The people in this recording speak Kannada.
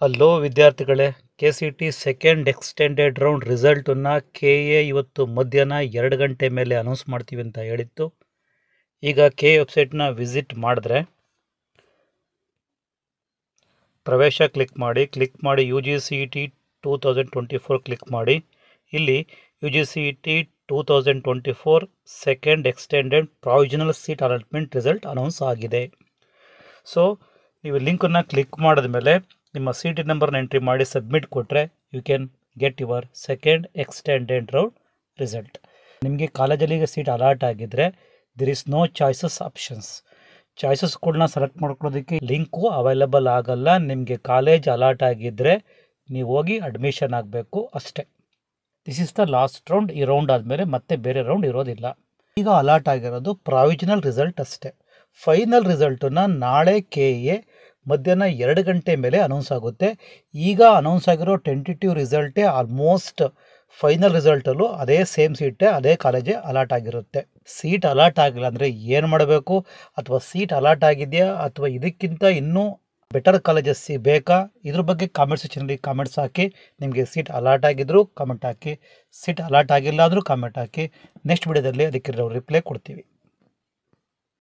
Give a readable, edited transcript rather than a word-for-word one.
ಹಲೋ ವಿದ್ಯಾರ್ಥಿಗಳೇ, KCT ಸೆಕೆಂಡ್ ಎಕ್ಸ್ಟೆಂಡೆಡ್ ರೌಂಡ್ ರಿಸಲ್ಟನ್ನು KA ಇವತ್ತು ಮಧ್ಯಾಹ್ನ 2 ಗಂಟೆ ಮೇಲೆ ಅನೌನ್ಸ್ ಮಾಡ್ತೀವಿ ಅಂತ ಹೇಳಿತ್ತು. ಈಗ KA ವೆಬ್ಸೈಟ್ನ ವಿಸಿಟ್ ಮಾಡಿದ್ರೆ ಪ್ರವೇಶ ಕ್ಲಿಕ್ ಮಾಡಿ UGCET 2024 ಕ್ಲಿಕ್ ಮಾಡಿ. ಇಲ್ಲಿ UGCET 2024 second extended provisional seat allotment result announce ಆಗಿದೆ. ಸೊ ನೀವು ಲಿಂಕನ್ನು ಕ್ಲಿಕ್ ಮಾಡಿದ ಮೇಲೆ ನಿಮ್ಮ ಸೀಟ್ ನಂಬರ್ನ ಎಂಟ್ರಿ ಮಾಡಿ ಸಬ್ಮಿಟ್ ಕೊಟ್ಟರೆ you can get your second extended round result. ನಿಮಗೆ ಕಾಲೇಜಲ್ಲಿ ಈಗ ಸೀಟ್ ಅಲಾಟ್ ಆಗಿದ್ದರೆ there is no choices options. ಚಾಯ್ಸಸ್ಗಳನ್ನ ಸೆಲೆಕ್ಟ್ ಮಾಡ್ಕೊಳ್ಳೋದಕ್ಕೆ ಲಿಂಕು ಅವೈಲಬಲ್ ಆಗಲ್ಲ. ನಿಮಗೆ ಕಾಲೇಜ್ ಅಲಾಟ್ ಆಗಿದ್ದರೆ ನೀವು ಹೋಗಿ ಅಡ್ಮಿಷನ್ ಆಗಬೇಕು ಅಷ್ಟೇ. This is the last round. ಈ ರೌಂಡ್ ಆದಮೇಲೆ ಮತ್ತೆ ಬೇರೆ ರೌಂಡ್ ಇರೋದಿಲ್ಲ. ಈಗ ಅಲಾಟ್ ಆಗಿರೋದು ಪ್ರಾವಿಷನಲ್ ರಿಸಲ್ಟ್ ಅಷ್ಟೇ. ಫೈನಲ್ ರಿಸಲ್ಟನ್ನು ನಾಳೆ KA ಮಧ್ಯಾಹ್ನ 2 ಗಂಟೆ ಮೇಲೆ ಅನೌನ್ಸ್ ಆಗುತ್ತೆ. ಈಗ ಅನೌನ್ಸ್ ಆಗಿರೋ ಟೆಂಟೇಟಿವ್ ರಿಸಲ್ಟೇ ಆಲ್ಮೋಸ್ಟ್ ಫೈನಲ್ ರಿಸಲ್ಟಲ್ಲೂ ಅದೇ ಸೇಮ್ ಸೀಟೇ, ಅದೇ ಕಾಲೇಜೇ ಅಲಾಟ್ ಆಗಿರುತ್ತೆ. ಸೀಟ್ ಅಲಾಟ್ ಆಗಿಲ್ಲ ಅಂದರೆ ಏನು ಮಾಡಬೇಕು, ಅಥವಾ ಸೀಟ್ ಅಲಾಟ್ ಆಗಿದೆಯಾ ಅಥವಾ ಇದಕ್ಕಿಂತ ಇನ್ನೂ ಬೆಟರ್ ಕಾಲೇಜಸ್ ಬೇಕಾ, ಇದ್ರ ಬಗ್ಗೆ ಕಾಮೆಂಟ್ ಸೆಕ್ಷನಲ್ಲಿ ಕಾಮೆಂಟ್ಸ್ ಹಾಕಿ. ನಿಮಗೆ ಸೀಟ್ ಅಲಾಟ್ ಆಗಿದ್ದರೂ ಕಾಮೆಂಟ್ ಹಾಕಿ, ಸೀಟ್ ಅಲಾಟ್ ಆಗಿಲ್ಲ ಅಂದರೂ ಕಾಮೆಂಟ್ ಹಾಕಿ. ನೆಕ್ಸ್ಟ್ ವಿಡಿಯೋದಲ್ಲಿ ಅದಕ್ಕೆ ನಾವು ರಿಪ್ಲೈ ಕೊಡ್ತೀವಿ.